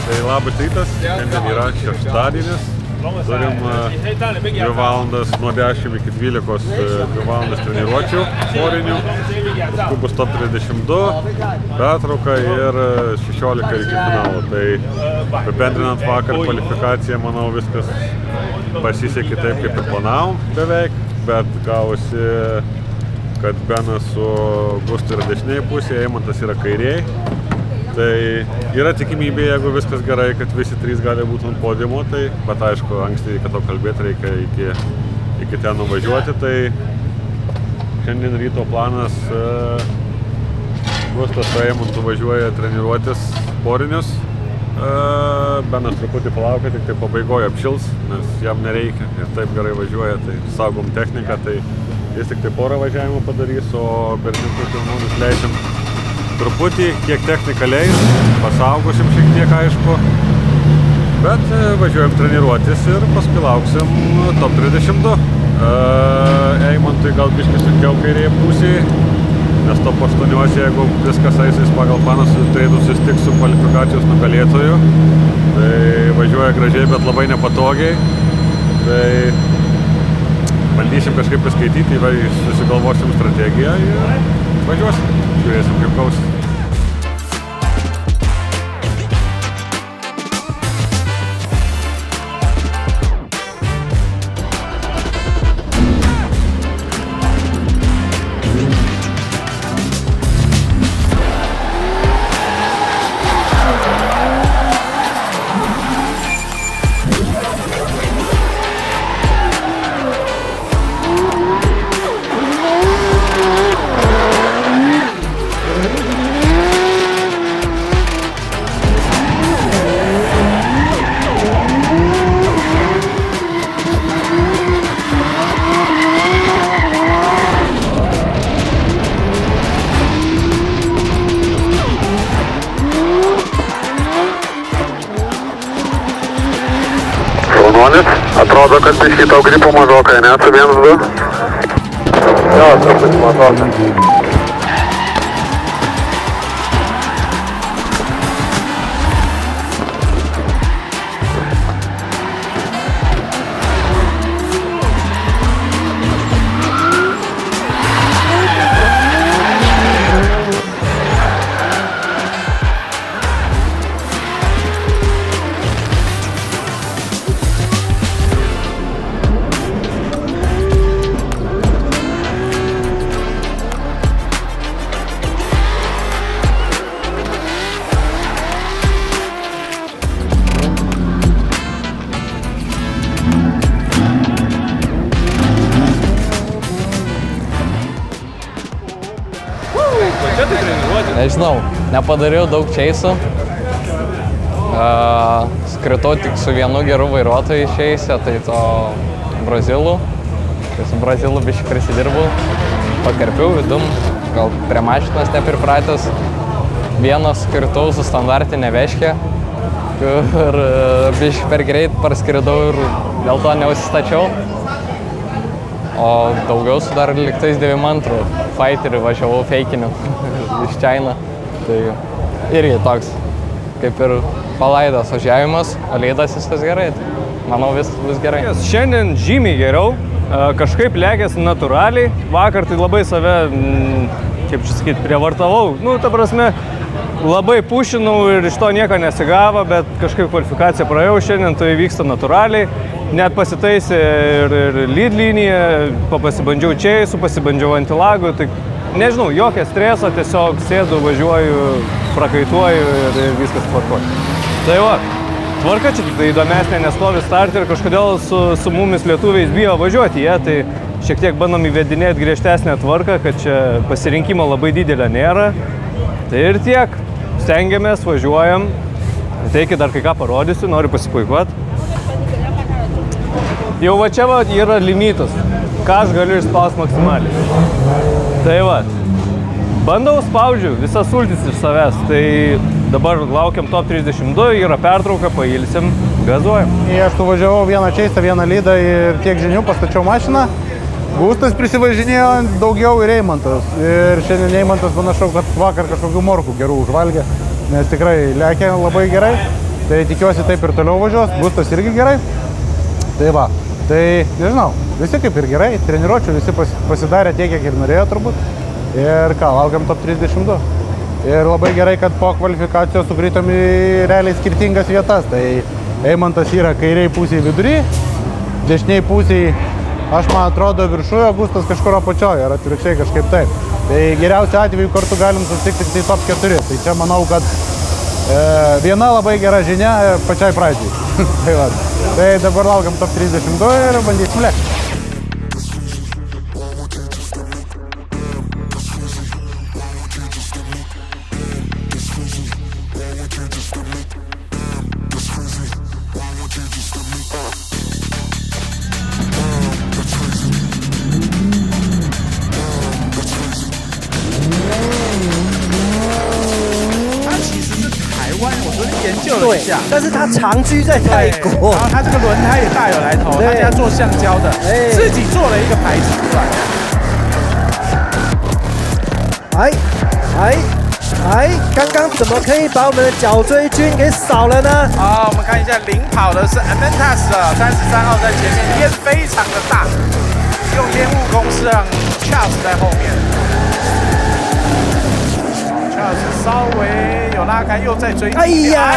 Tai labas rytas, šiandien yra šeštadienis. Turim 2 valandas nuo 10 iki 12 2 valandas treniruočių sporinių. Paskui bus top 32, pertrauka ir 16 iki finalo. Tai apibendrinant vakar kvalifikaciją, manau, viskas pasisekė taip, kaip ir planavom beveik, bet gavosi, kad Benas su Gustu yra dešinėje pusėje, Eimantas yra kairėje. Tai yra tikimybė, jeigu viskas gerai, kad visi 3 gali būti ant podiumo, tai, bet aišku, anksti reikia to kalbėti, reikia iki ten nuvažiuoti. Tai šiandien ryto planas, Gustas su Eimantu važiuoja treniruotis sporinius. Benas truputį palaukia, tik tai pabaigoje apšils, nes jam nereikia ir taip gerai važiuoja, tai saugom techniką, tai jis tik tai porą važiavimų padarys, o berniukus jaunus leidžiam truputį, kiek technika leis, pasaugosim šiek tiek, aišku, bet važiuojam treniruotis ir paskui lauksim top 32. Eimantui gal biškai sunkiau kairėje pusėje, nes top 8, jeigu viskas eisis pagal planą, turėtų susitikti su kvalifikacijos nugalėtoju. Tai važiuoja gražiai, bet labai nepatogiai. Tai bandysim kažkaip paskaityti, susigalvosim strategiją ir važiuosim. Žiūrėsim, kaip gausis. Atrodo, kad biškai tau gripo mažokai, ne? Su 1-2? Jo, truputį mažokai. Nežinau, nepadariau daug čeisų. Skritau tik su vienu geru vairuotoju išeisę, tai to brazilų. Tai su brazilų biškai prisidirbau. Pakarpiau vidum, gal prie mašinas nepripratęs. Vieną skritau su standartinė veškė, kur biškai per greit parskridau ir dėl to neusistačiau. O daugiau su dar liktais 92 fighterių važiavau feikiniu iš China. Tai irgi toks kaip ir palaidas važiavimas, o leidas viskas gerai. Tai manau, vis gerai. Šiandien žymiai geriau, kažkaip lėkėsi natūraliai. Vakar tai labai save, kaip čia sakyti, prievartavau. Nu, ta prasme, labai pušinau ir iš to nieko nesigavo, bet kažkaip kvalifikaciją praėjau šiandien, tai vyksta natūraliai. Net pasitaisė ir lead liniją, pasibandžiau čeisų, pasibandžiau antilagų. Tai nežinau, jokio streso, tiesiog sėdu, važiuoju, prakaituoju ir viskas tvarkoju. Tai va, tvarka čia tik tai įdomesnė, nestovi startį ir kažkodėl su mumis lietuviais bijo važiuoti jie, tai šiek tiek bandom įvedinėti griežtesnę tvarką, kad čia pasirinkimo labai didelio nėra. Tai ir tiek, stengiamės, važiuojam. Ateikit, dar kai ką parodysiu, noriu pasipuikuoti. Jau va čia va yra limitas, ką aš galiu išspausti maksimaliai. Tai va, bandau spaudžiu visas sultis iš savęs, tai dabar laukiam top 32, yra pertrauka, pailsim, gazuojam. Aš nuvažiavau vieną čeistą, vieną lydą ir tiek žinių, pastačiau mašiną. Gustas prisivažinėjo daugiau ir Eimantas. Ir šiandien Eimantas panašu, kad vakar kažkokių morkų gerų užvalgė, nes tikrai lėkė labai gerai. tai tikiuosi taip ir toliau važiuos, Gustas irgi gerai. Tai va, tai nežinau, visi kaip ir gerai, treniruočių visi pasidarė tiek, kiek ir norėjo turbūt. Ir ką, laukiam top 32. Ir labai gerai, kad po kvalifikacijos sugrįžtam į realiai skirtingas vietas. Tai Eimantas yra kairiai pusėje vidury, dešiniai pusėje, aš man atrodo, viršuje, Gustas kažkur apačioje, ar atvirkščiai kažkaip taip. Tai geriausiu atveju kartu galim susitikti tik top 4. Tai čia manau, kad viena labai gera žinia pačiai pradžiai. Tai dabar laukiam top 32 ir bandysim lėkti.对，但是他长居在泰国，然后他这个轮胎也大有来头，他家做橡胶的，自己做了一个牌子出来。刚刚怎么可以把我们的角锥军给扫了呢？好，我们看一下领跑的是 Amantas 33号在前面，烟非常的大，用烟雾公式让 Charles 在后面。Charles 稍微有拉开，又在追。哎呀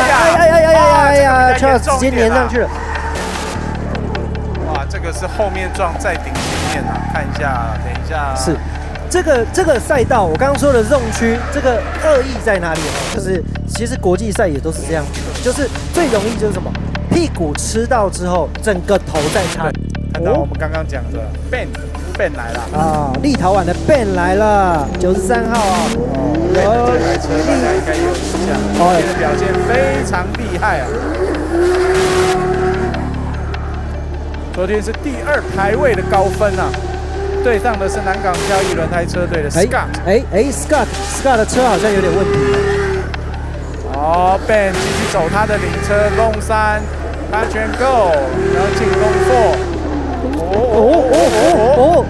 ，Charles 直接粘上去了。哇，这个是后面撞在顶前面啊！看一下，等一下。是。这个赛道，我刚刚说的zone区，这个恶意在哪里呢？就是其實國際賽也都是這樣子的，就是最容易就是什麼，屁股吃到之後，整個頭在看。看到我們剛剛講的 Ben 來了啊，立陶宛的 Ben 來了，93號啊。Ben 這台車大家應該有印象，今天的表現非常厲害啊！昨天是第2排位的高分啊。對上的是南港交易輪胎車隊的 Scott 的車好像有點問題。哦 ，Ben 繼續走他的領車，Long 3，他全 Go， 然後進Long 4。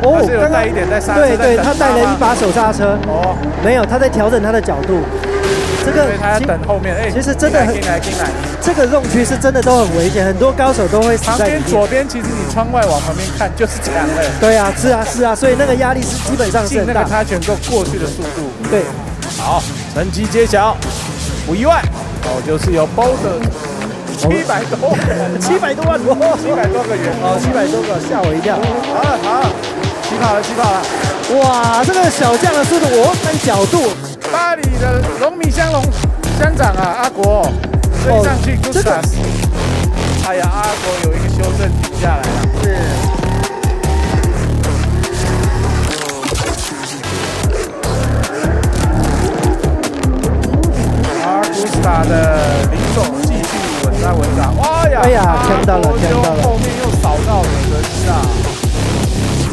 他是有帶一點在剎車，對，他帶了一把手剎車。哦，沒有，他在調整他的角度。這個他要等後面，其實真的很，進來。這個zone區是真的都很危險，很多高手都會死在裡面。左邊其實你窗外往旁邊看就是這樣的。對啊，是啊，所以那個壓力是基本上是很大。進那個他全夠過去的速度。對，好，成績揭曉，不意外，就是有 Boulder 700多萬，700多個元，700多個，嚇我一跳。好，起跑了。哇，這個小將的速度，看角度。巴黎的龍米香長啊，阿國追上去 Gustas。哎呀，阿國有一個修正停下來了。是。而 Gustas 的林總繼續穩扎。哎呀，牽到了。後面又掃到了，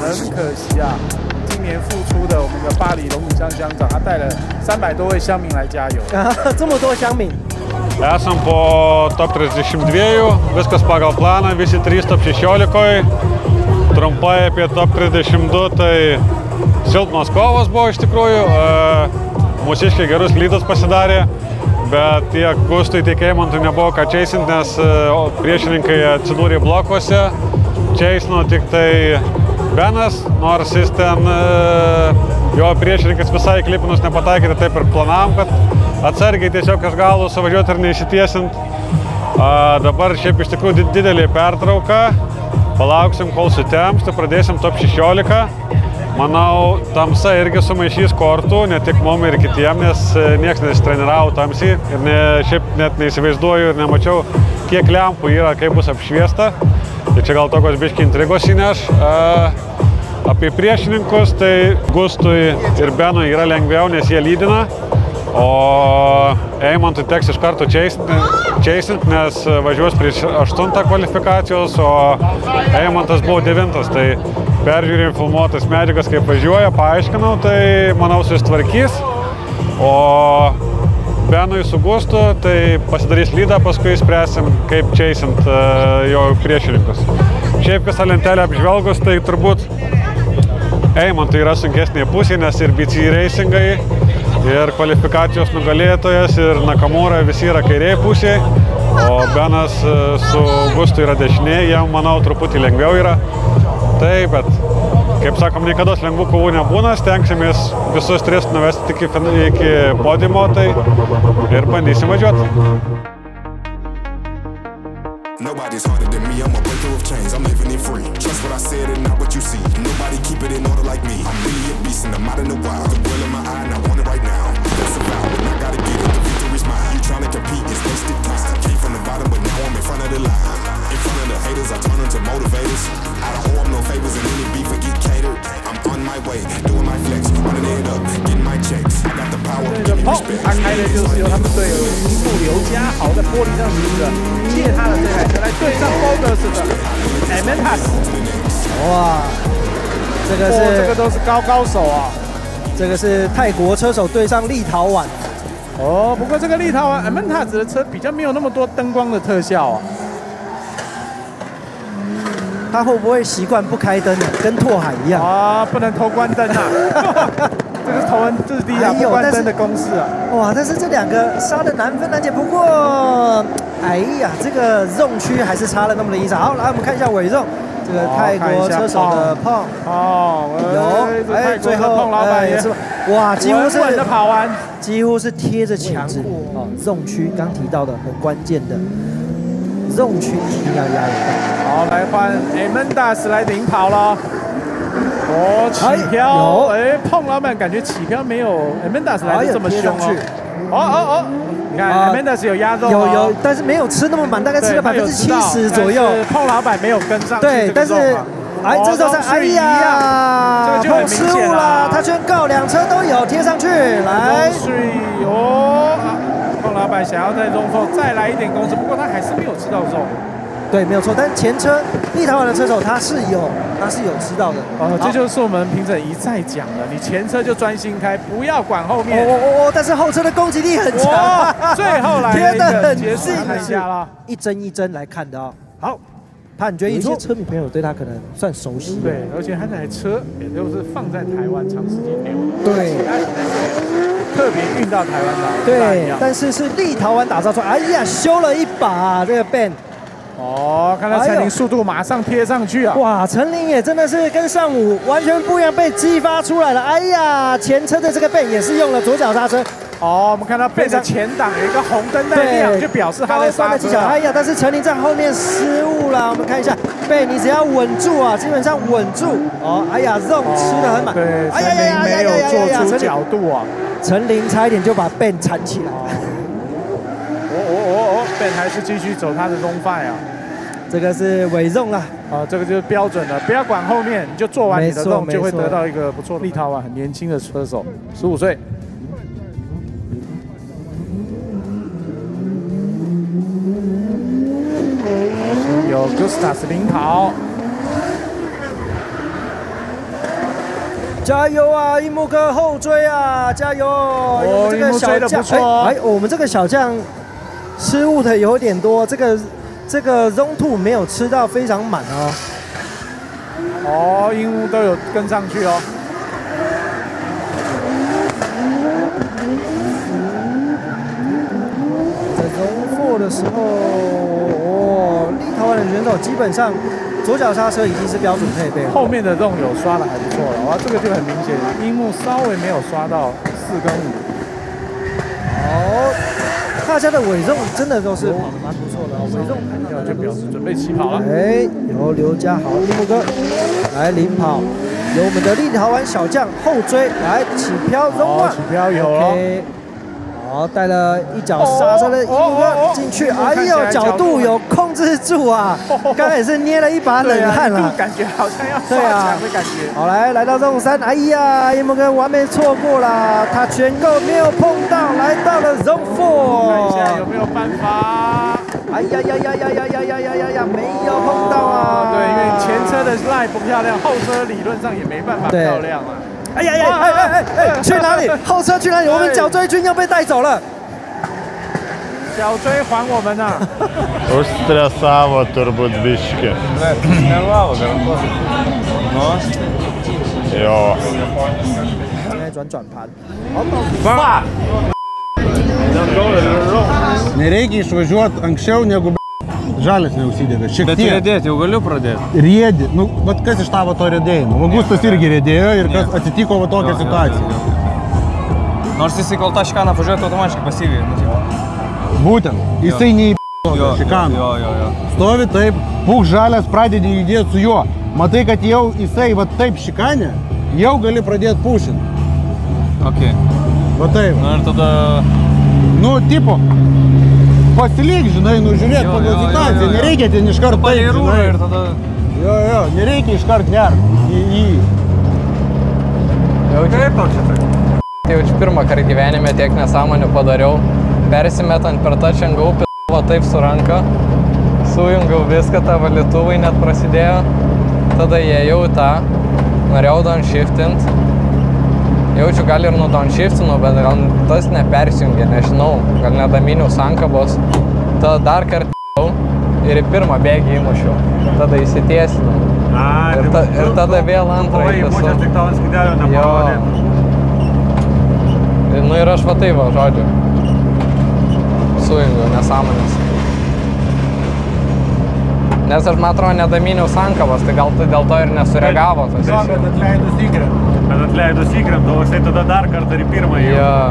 很可惜啊。今年復出的我們的巴黎龍米香鄉長，他帶了300多位鄉民來加油。這麼多鄉民。Esam po top 32, viskas pagal planą, visi 3 top 16. Trumpai apie top 32, tai silpnos kovos buvo iš tikrųjų. Mūsiškiai gerus lydus pasidarė, bet tiek Gustui, tiek Eimantui nebuvo ką čeisinti, nes priešininkai atsidūrė blokuose. Čeisino tik tai Benas, nors jis ten, jo priešininkas visai klipinus nepataikė, taip ir planavom, kad atsargiai tiesiog iš galų suvažiuoti ir neišsitiesint. Dabar šiaip iš tikrųjų didelė pertrauka, palauksim kol sutems, tai pradėsim top 16. Manau, tamsa irgi sumaišys kortų, ne tik mum ir kitiem, nes nieks nesitreniravo tamsiai ir šiaip net neįsivaizduoju ir nemačiau, kiek lempų yra, kaip bus apšviesta. Tai čia gal tokios biški intrigos įneš. Apie priešininkus, tai Gustui ir Benui yra lengviau, nes jie lydina, o Eimantui teks iš karto čeisint, nes važiuos prieš 8 kvalifikacijos, o Eimantas buvo 9. Tai peržiūrėjom filmuotas medžiagas, kaip važiuoja, paaiškinau, tai manau susitvarkys. O Benui su Gustu, tai pasidarys lydą, paskui spręsim, kaip čeisint jo priešininkus. Šiaip visą lentelę apžvelgus, tai turbūt Eimantui yra sunkesnė pusė, nes ir BC Racingai, ir kvalifikacijos nugalėtojas ir Nakamura visi yra kairėje pusėje, o Benas su Augustu yra dešinėje, jam, manau, truputį lengviau yra. Taip, bet, kaip sakom, niekada lengvų kovų nebūna, stengsimės visus tris nuvesti iki podiumo, tai ir bandysim važiuoti. Nobody's harder than me, I'm a breaker of chains, I'm living it free. Trust what I said and not what you see. Nobody keep it in order like me. I'm really a beast and I'm out in the wild. The boil in my eye and I want it right now. That's a vow, and I gotta get it, the victory's mine. You trying to compete, it's wasted time. Came from the bottom, but now I'm in front of the line. In front of the haters, I turn into motivators. I don't owe them no favors and any beef and get catered. I'm on my way, doing my flex, running it up, getting my checks. I got the power, give me respect. 他开的就是由他们队友名宿刘家豪在玻璃上骑着，借他的这台车来对上 Bogus 的 Amentas。哇，这个是这个都是高手啊！这个是泰国车手对上立陶宛。哦，不过这个立陶宛 Amentas 的车比较没有那么多灯光的特效啊。他会不会習慣不開燈呢？跟拓海一樣啊，不能偷關燈啊！這個是頭文字 D 啊，不關燈的公式啊！哇，但是這兩個殺得難分難解。不過，哎呀，這個 zone 區還是差了那麼的一場。好，來我們看一下尾 zone， 這個泰國車手的碰，有，哎，最後碰老闆也是，哇，幾乎是穩的跑完，幾乎是貼着牆哦。zone 區剛提到的很關鍵的 zone 區一定要壓得到。 好，來換 Amentas 來領跑了。哦，起飄，哎，碰老闆感覺起飄沒有 Amentas 來的這麼兇哦。你看 Amentas 有壓中，有，但是沒有吃那麼滿，大概吃了70%左右。碰老闆沒有跟上。對，但是，哎，這時候哎呀，碰失誤了，他宣告兩車都有貼上去，來。碰老闆想要在 Zone 4再來一點攻勢，不過他還是沒有吃到 Zone。 對，沒有錯，但前車立陶宛的車手他是有吃到的。哦，這就是我們評審一再講了，你前車就專心開，不要管後面。但是後車的攻擊力很強。最後來貼得很近細，一幀一幀來看的哦。好，判決一出，車迷朋友對他可能算熟悉。對，而且他那台車也就是放在台灣長時間沒有。對。 特別運到台灣來，對，但是是立陶宛打造出來，哎呀，修了一把這個 Ben。哦，看到陳琳速度馬上貼上去啊！哇，陳琳也真的是跟上午完全不一樣，被激發出來了。哎呀，前車的這個 Ben 也是用了左腳剎車。哦，我們看到 Ben 的前擋有一個紅燈在亮，就表示他在剎車。哎呀，但是陳琳在後面失誤了。我們看一下 Ben， 你只要穩住啊，基本上穩住。哦，哎呀 ，Zone 吃得很滿。對，陳琳沒有做出角度啊。 陳琳差一點就把 Ben 纏起來。Ben 還是繼續走他的 Zone 5啊。這個是尾 Zone 啦。啊，這個就是標準的，不要管後面，你就做完你的 Zone 就會得到一個不錯的。立陶宛很年輕的車手，15歲。有 Gustas 領跑。 加油啊，櫻木哥後追啊，加油！哦，櫻木追得不錯。哎，我們這個小將失誤的有點多，這個 Zone 2沒有吃到非常滿哦。哦，櫻木都有跟上去哦。在 Zone 4的時候，哦，立陶宛的選手基本上。 左腳剎車已經是標準配備了，後面的 Zone 有刷的還不錯了，哇，這個就很明顯，櫻木稍微沒有刷到4跟5。好，大家的尾 Zone 真的都是跑得蠻不錯的，尾 Zone 看到就表示準備起跑了。哎，由劉家豪、櫻木哥來領跑，由我們的立陶宛小將後追來起飄 Zone 1，起飄有了。好，帶了一腳剎車的櫻木哥進去，哎呦，角度有控制住啊！剛才也是捏了一把冷汗了，感覺好像要刷牆的感覺。好，來到Zone 3，哎呀，櫻木哥完美錯過了，他全夠沒有碰到，來到了Zone 4。看一下有沒有辦法？哎呀，沒有碰到啊！對，因為前車的 line 不漂亮，後車理論上也沒辦法漂亮啊。 哎，去哪裡？後車去哪裡？我們角錐軍要被帶走了。角錐還我們啊！Užstresavo turbūt biški. Nervavo, garantuotai. Jo. 來轉盤。好，Va! Nereikia išvažiuoti anksčiau negu žalias neužsidega. Šiek tiek. Bet riedėti jau galiu pradėti. Riedi. Nu, vat kas iš tavo to riedėjimo? Augustas irgi riedėjo ir kas atsitiko va tokią situaciją. Nors jisai kol tą šikaną važiuoja, automatiškai pasyviai. Būtent. Jisai neįpėjo šikaną. Stovi taip, būk žalias, pradedi judėti su juo. Matai, kad jau jisai va taip šikanė, jau gali pradėti pušinti. Ok. Va taip. Na ir tada... Nu, tipo, pasilik, žinai, nužiūrėt pagal situaciją. Nereikia ten iškart taip, žinai. Ir tada... Jo, nereikia iškart nert į jį. Jau kaip toks šitai? Jaučiu pirmą kartą gyvenime tiek nesąmonių padariau. Persimetant per touch and go, p***o taip su ranka. Sujungiau viską, tą valytuvai net prasidėjo. Tada įėjau į tą, norėjau downshiftint. Jaučiu, gal ir nu downshiftinu, bet gal tas nepersijungė, nežinau. Gal nedaminiau sankabos. Tada dar kartą ir į pirmą bėgį įmušiau. Tada įsitiesinau. Ir tada vėl antrą įtisau. Tik tavo skidelio neparodė. Nu ir aš va taip va, žodžiu. Sujungiau nesąmonės. Nes aš, man atrodo, nedaminiau sankabos, tai gal dėl to ir nesureagavo. Bet atleidus įkrent. Bet atleidus įkrent, o jisai tada dar kartą ir į pirmą jau.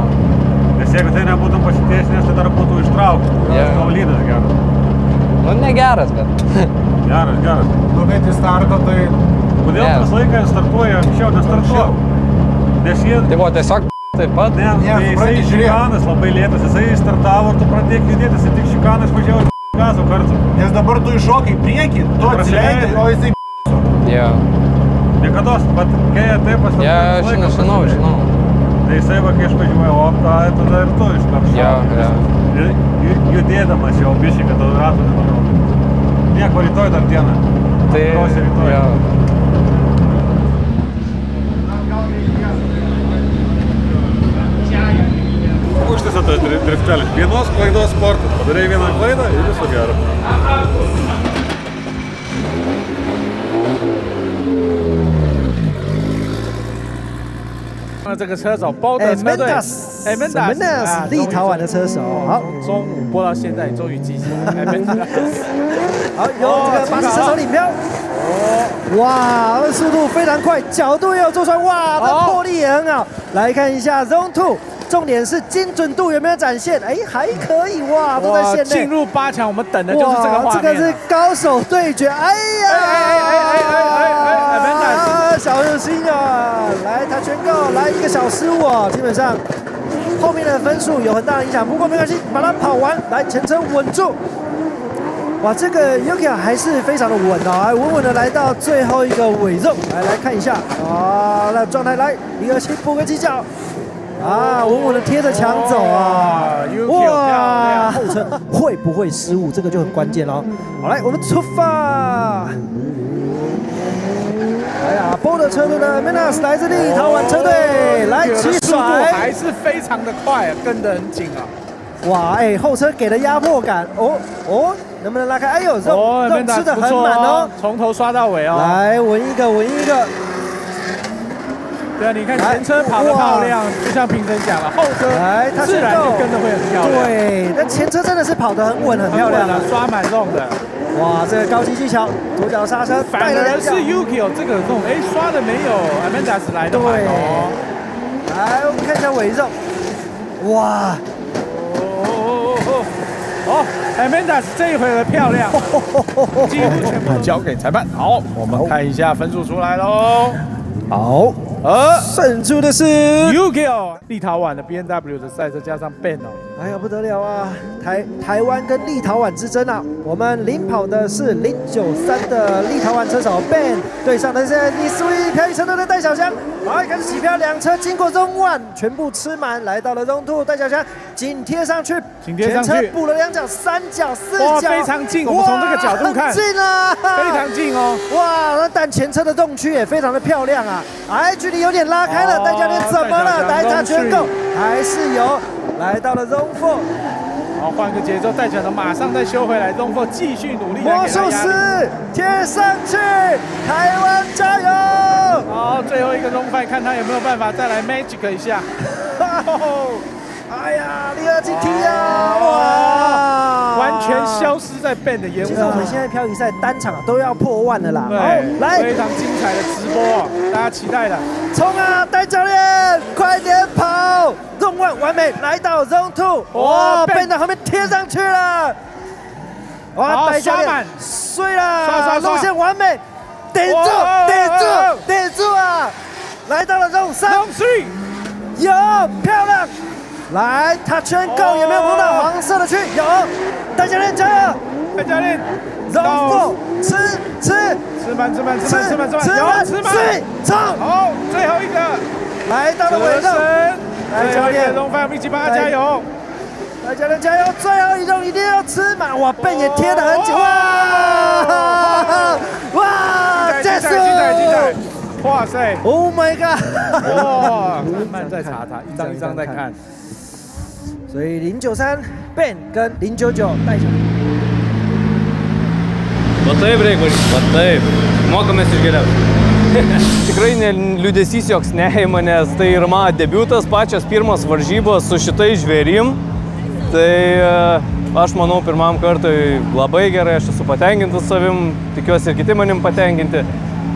Nes jeigu tai nebūtum pasitiesinęs, tai dar būtų ištraukti. Tavo lydas geras. Nu, negeras, bet... Geras. Nu, bet į startą, tai... Kodėl tas laikas startuoja anksčiau, nestartuoja? Nes jie... Tai buvo tiesiog taip pat? Ne, jisai šikanas labai lėtas, jisai startavo ir tu pradėk judėti, jisai tik šikanas važiavo ir gazo kartu. Nes dabar tu iššokai į priekį, tu atsileidai, o jisai Jo. Niekados, bet kai taip pastartuoja aš žinau. Tai jisai va, kai išvažiuoja optą, tada ir tu iškaršau. Ir judėdamas jau biškai, kad tada ratų nemanau. Nieko rytoj dar dieną. Tai rytoj. Užtisa tas driftelis. Vienos klaidos sportas. Padarei vieną klaidą ir viso gero.这个车手包的车队 Mendas 立陶宛的车手，好，中午播到现在终于记起来 Mendas 好，由这个巴西车手领标。哇，速度非常快，角度也有做出来，哇，这魄力也很好。来看一下 Zone 2，重点是精準度有沒有展現？哎，還可以，哇，都在線內。進入8強，我們等的就是這個畫面。這個是高手對決，哎呀，小心啊！來，他全夠，來一個小失誤哦，基本上後面的分數有很大的影響，不過沒關係，把它跑完，來前車穩住。哇，這個 Yuki 還是非常的穩哦，還穩穩的來到最後一個尾肉，來看一下啊，那狀態來一個補個幾腳。啊，穩穩的貼着牆走啊！哇，後車會不會失誤？這個就很關鍵哦。好，來，我們出發。哎呀，BOLT的車隊呢 ，Mendas 來自立陶宛車隊，來起甩，還是非常的快，跟得很緊啊。哇，哎，後車給的壓迫感，能不能拉開？哎呦，肉吃得很滿哦，從頭刷到尾哦。來，穩一個，穩一個。對啊，你看前車跑得漂亮，就像評審講了，後車自然就跟得會很漂亮。對，但前車真的是跑得很穩，很漂亮啊，刷滿肉的。哇，這個高級技巧，左腳剎車，反而是 Yuki 這個這種刷的沒有 Mendas 來的滿哦。來，我們看一下尾肉，哇，Mendas 這一回合漂亮，幾乎全部交給裁判。好，我們看一下分數出來嘍。好。勝出的是 Yuki 立陶宛的 BMW 的賽車加上 Ben 哦，哎呀不得了啊！台灣跟立陶宛之爭啊！我們領跑的是093的立陶宛車手 Ben， 對上的是Nisui漂移車隊的戴小翔。好，開始起飄，兩車經過 Zone 1，全部吃滿，來到了 Zone 2，戴小翔緊貼上去，前車補了2腳、3腳、4腳，非常近。我們從這個角度看，很近啊，非常近哦。哇，但前車的動區也非常的漂亮啊！哎，距離有點拉開了，戴教練怎麼了？來他全夠，還是有，來到了 Zone 4。好，換個節奏，戴小翔馬上再修回來 ，Zone 4繼續努力。魔術師貼上去，台灣加油！好，最後一個 Zone 5，看他有沒有辦法再來 magic 一下。哎呀，第二進 T 啊！哇，完全消失在 Ben 的煙霧。其實我們現在漂移賽單場都要破萬了啦。對，來，非常精彩的直播，大家期待的。衝啊，戴教練，快點跑 ！Zone 1完美，來到 Zone 2，哇 ，Ben 的後面貼上去了。哇，戴教練碎了，路線完美，頂住啊！來到了 Zone 3，有漂亮。來，他圈夠有沒有碰到黃色的區？有，戴教練加油！戴教練 ，Zone 4吃滿，水衝！好，最後一個來到了尾聲，戴教練 Zone 5一起幫他加油！戴教練加油！最後一種一定要吃滿！哇，背也貼得很緊！哇，結束！精彩！哇塞 ！Oh my god！ 哇，慢慢再查他，一張一張再看。所以093 Ben 跟099戴教練。Va taip, reikia, va taip. Mokomės iš geriausių. Tikrai liūdesys joks neima, nes tai yra mano debiutas, pačios pirmas varžybos su šitais žvėrim. Tai aš manau, pirmam kartui labai gerai, aš esu patenkintas savim, tikiuosi ir kiti manim patenkinti.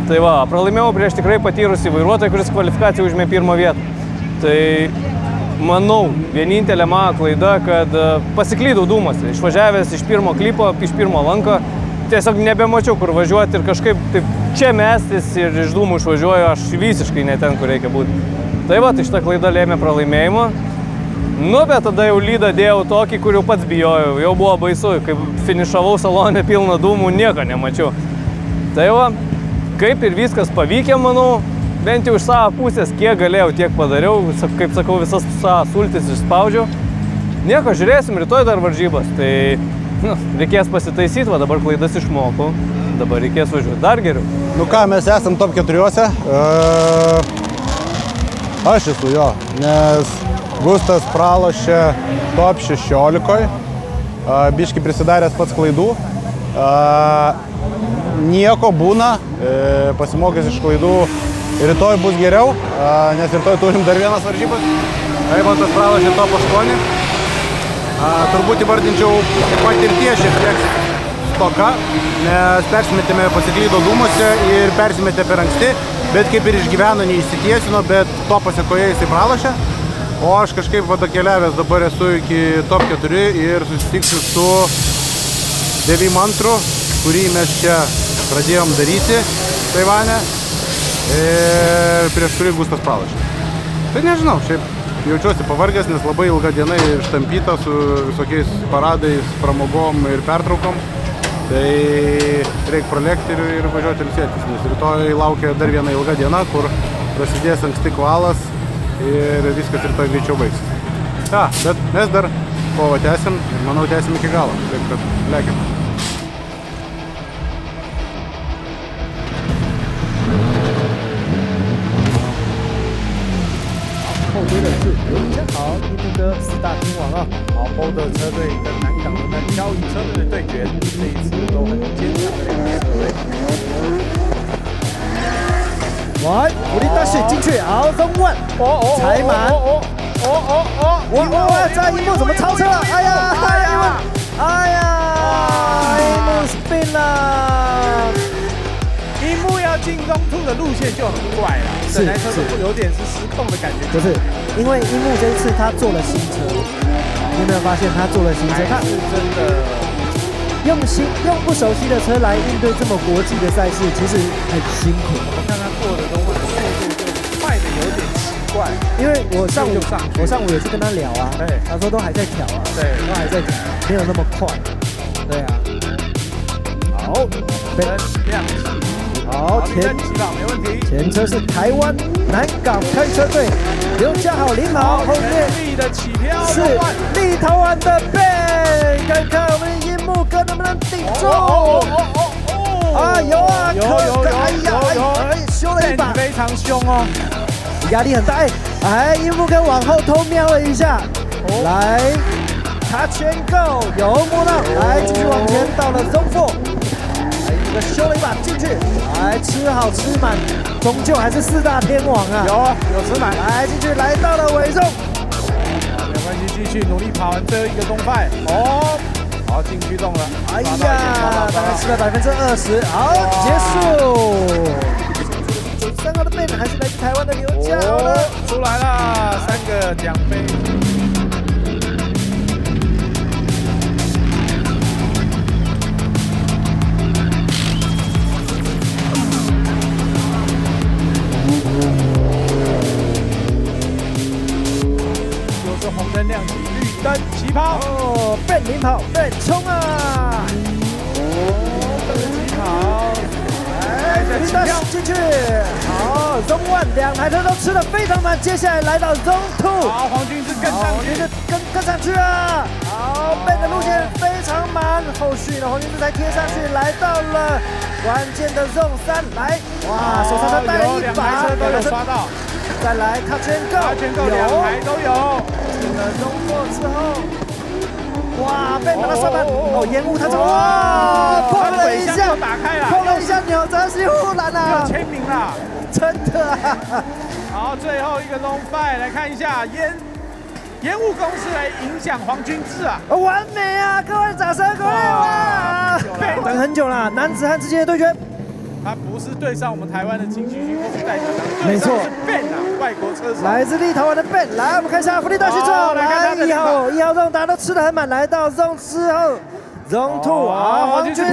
Tai va, pralaimėjau prieš tikrai patyrusį vairuotoją, kuris kvalifikaciją užėmė pirmą vietą. Tai manau, vienintelė mano klaida, kad pasiklydau dūmuose. Išvažiavęs iš pirmo klipo, iš pirmo lanko, tiesiog nebemačiau, kur važiuoti ir kažkaip taip čia mestis ir iš dūmų išvažiuoju, aš visiškai ne ten, kur reikia būti. Tai va, tai šitą klaidą lėmė pralaimėjimą. Nu, bet tada jau lydą dėjau tokį, kur jau pats bijojau, jau buvo baisu, kai finišavau salonę pilną dūmų, nieko nemačiau. Tai va, kaip ir viskas pavykė, manau, bent jau iš savo pusės, kiek galėjau, tiek padariau, kaip sakau, visas savo sultis išspaudžiau. Nieko, žiūrėsim, rytoj dar varžybos, tai reikės pasitaisyti, va dabar klaidas išmokau, dabar reikės važiuoti dar geriau. Nu ką, mes esam top 4-ose, aš esu jo, nes Gustas pralošė top 16, biški prisidaręs pats klaidų, nieko būna, pasimokęs iš klaidų, rytoj bus geriau, nes rytoj turim dar vienas varžybas. Eimantas pralošė top 8, turbūt įvardinčiau patirties šiek tiek stoka, nes persimetėme pasiklydo dūmuose ir persimetė per anksti, bet kaip ir išgyveno, neįsitiesino, bet to pasekoje jisai pralošė. O aš kažkaip vadakeliavęs dabar esu iki top 4 ir susitiksiu su 92, kurį mes čia pradėjom daryti Taivane ir prieš kurį Gustas pralošė. Tai nežinau, šiaip jaučiuosi pavargęs, nes labai ilga diena ištampyta su visokiais paradais, pramogom ir pertraukom. Tai reikia pralėkti ir važiuoti ilsėtis, nes rytoj laukia dar viena ilga diena, kur prasidės anksti kvalas ir viskas rytoj greičiau baigsis. Ja, bet mes dar kovą tęsim ir manau tęsim iki galo, taip kad lekiam.4大天王啊，好 ，Boulder 車隊跟南港的漂移車隊的對決，這一次都很堅強的兩個車隊。來，福利大選進去，好，Zone 1，踩滿，哇，這櫻木怎麼超車了？哎呀，櫻木 spin 了。櫻木要進Zone 2的路線就很怪了，整台車都有點是失控的感覺。不是，因為櫻木這一次他做了新車，你有沒有發現他做了新車？他是真的用不熟悉的車來應對這麼國際的賽事，其實很辛苦。我看他過的東西速度就快的有點奇怪，因為我上午也是跟他聊啊，他說都還在調啊，對，都還在調，沒有那麼快。對啊，好，亮氣。好，前車是台灣南港漂移車隊，劉家豪領跑，後面是立陶宛的 Ben， 看看我們的櫻木哥能不能頂住？有啊，凶了一把，非常凶哦，壓力很大。櫻木哥往後偷瞄了一下，來，他圈夠，有摸到，來繼續往前到了Zone 4。這個修了一把進去，來吃好吃滿，終究還是4大天王啊！有吃滿，來進去，來到了尾重。没關係，繼續努力跑完最後一個中派。哦，好進驅動了。哎呀，大概吃了20%，好結束。93號的 Ben 還是來自台灣的劉家豪呢，出來了3個獎杯。就是紅燈亮起，綠燈起跑。哦 ，Ben 領跑 ，Ben 衝啊！起跑。林大石進去，好 ，Zone 1 2台車都吃得非常滿，接下來來到 Zone 2，好，黃軍是跟上去，跟上去啊，好 ，Ben 的路線非常滿，後續呢黃軍才貼上去，來到了關鍵的 Zone 3，來，哇，手剎車帶了一把，兩台車都有刷到，再來 Touch and Go， 2台都有，進了 Zone 4之後。哇 ，Ben 把它刷滿，哦，延誤他走，哇，碰了一下，打開了，碰了一下紐澤西護欄啊，又簽名了，真的啊！好，最後一個 Zone 5來看一下延誤公司來影響黃軍志啊，完美啊！各位掌聲鼓勵哇！等很久了，男子漢之間的對決。他不是對上我們台灣的金旭勳或是戴德強，沒錯，是 Ben 啊，外國車手，來自立陶宛的 Ben。來，我們看一下福利大學之後，來1號Zone大家都吃得很滿，來到Zone之後。Zone 2啊，黃軍志哇，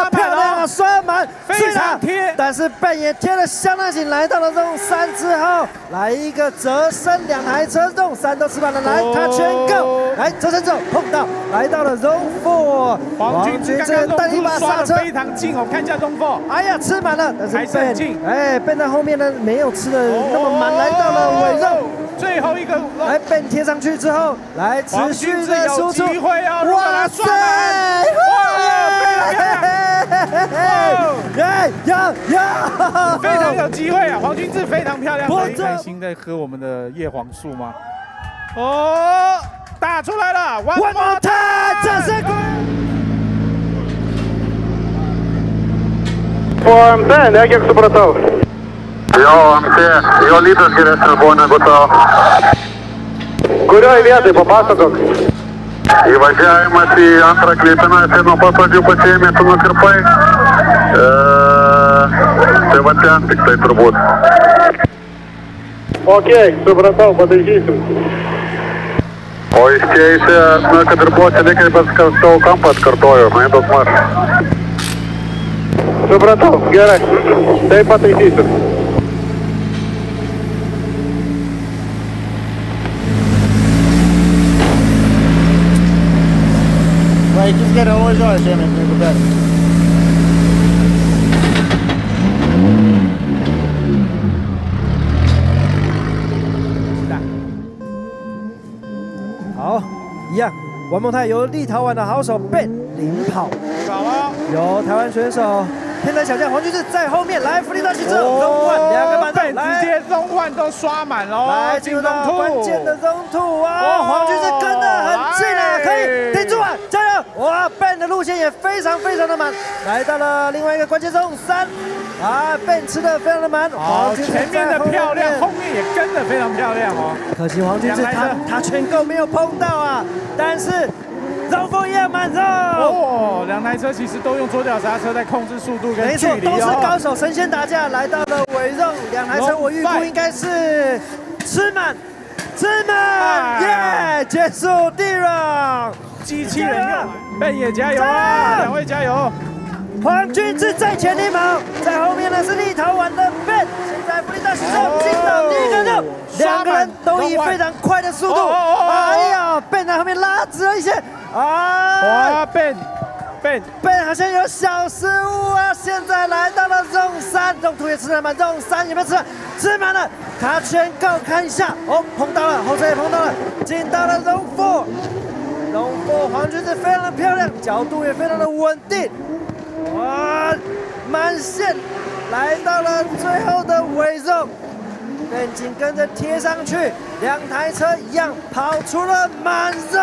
漂亮啊，刷滿，非常貼，但是 Ben 也貼得相當緊，來到了Zone 3之後，來一個折身，2台車Zone 3都吃滿了，來他全夠，來折身之後碰到，來到了Zone 4，黃軍志剛剛帶一把剎車，非常近哦，看一下Zone 4，哎呀，吃滿了，但是還是很近，哎 ，Ben 在後面呢沒有吃的那麼滿，來到了尾肉。最後一個，來 Ben 貼上去之後，來持續的輸出，哇塞！非常有機會啊！黃軍志非常漂亮，很開心在喝我們的葉黃素嗎？哦，打出來了 ！One more time， 掌聲鼓勵！Form 10, я kiek supratau. Jo, MT, jo lydas geresnis buvo negu tavo. Kurioj vietoj, papasakok? Įvažiavimas į antrą kreipiną, tai nuo pat pradžių pasiėmė, tu nukirpai. Tai va ten tik tai turbūt. Ok, supratau, pataisysim. O iškeisė, na, kad ir buvo atsilikę, bet tavo kampą atkartojo, na, daug maž. Supratau, gerai, tai pataisysim. Vaikis geriau važiuoja šiemet negu Ben.好，一樣，One more time由立陶宛的好手 Ben 領跑，由台灣選手天才小將黃軍志在後面，來福利大起之後，Zone 1 2個滿分，直接Zone 1都刷滿嘍，來進入到關鍵的Zone 2啊，黃軍志跟得很近啊，可以頂住啊，加油！哇 ，Ben 的路線也非常的滿，來到了另外一個關鍵Zone 3，啊 ，Ben 吃得非常的滿，黃軍志前面的漂亮，後面也跟得非常漂亮哦，可惜黃軍志他全夠沒有碰到啊，但是。Zone 4也滿肉哦，2台車其實都用左腳剎車在控制速度跟距離，沒錯，都是高手神仙打架，來到了尾肉，2台車我預估應該是吃滿，耶！結束第一 round， 機器人用 ，Ben 也加油啊，2位加油！黃軍志在前領跑，在後面呢是立陶宛的 Ben， 現在福利大師兄進到第一個肉，2個人都以非常快的速度，哎呀 ，Ben 在後面拉直了一些。哇 ，Ben 好像有小失誤啊！現在來到了Zone 3，Zone 2也吃得滿，Zone 3有沒有吃？吃滿了，他全夠看一下，哦，碰到了，後車也碰到了，進到了Zone 4，Zone 4黃軍志非常的漂亮，角度也非常的穩定，哇，滿線來到了最後的尾肉。Ben緊跟着貼上去，2台車一樣跑出了滿肉，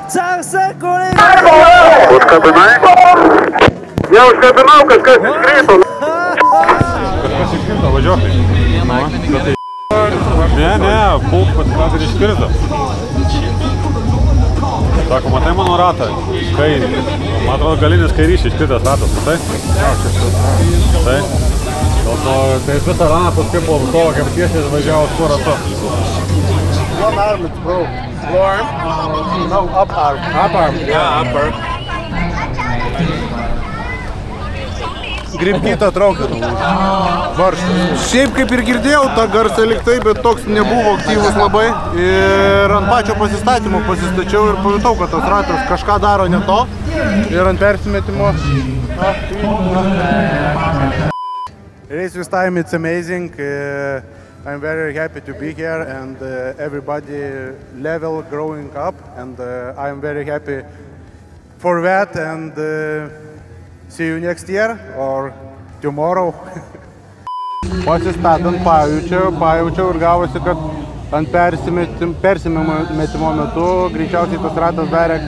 掌聲鼓勵！ Neužkabinau, kažkas iškrito. Kažkas iškrito, važiuokai. Ne, pulk patikras ir iškrito. Sako, matai mano ratą? Kairį. Man atrodo, galinis kairys iškritęs ratas, matai? Tai? Dėl to, tai visą raną paskui po autovo, kaip tiesiai važiavo su ratu. One arm, it's broke. Low arm? No, up arm. Up arm. Yeah, up arm. Gripkytą traukia varžtas. Šiaip kaip ir girdėjau tą garsą liktai, bet toks nebuvo aktyvus labai. Ir ant pačio pasistatymo pasistačiau ir pajutau, kad tas ratas kažką daro ne to. Ir ant persimetimo. Race this time it's amazing. I'm very happy to be here and everybody level growing up and I'm very happy for that and see you next year or tomorrow. Pasistatant pajaučiau ir gavosi, kad ant persimetimo metu greičiausiai tas ratas darė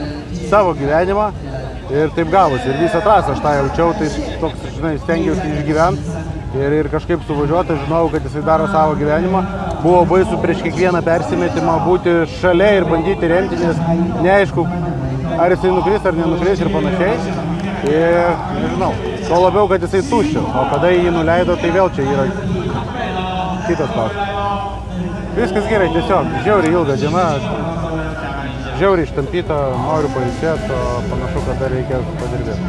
savo gyvenimą ir taip gavosi. Ir visą trasą aš tą jaučiau, tai toks, žinai, stengiausi išgyventi ir kažkaip suvažiuoti, žinau, kad jisai daro savo gyvenimą. Buvo baisu prieš kiekvieną persimetimą būti šalia ir bandyti remti, nes neaišku, ar jisai nukris ar nenukris ir panašiai. Ir nežinau, to labiau, kad jisai tuščias, o kada jį nuleido, tai vėl čia yra kitas klausimas. Viskas gerai, tiesiog, žiauriai ilga diena, žiauriai ištampyta, noriu pailsėti, o panašu, kad dar reikės padirbėti.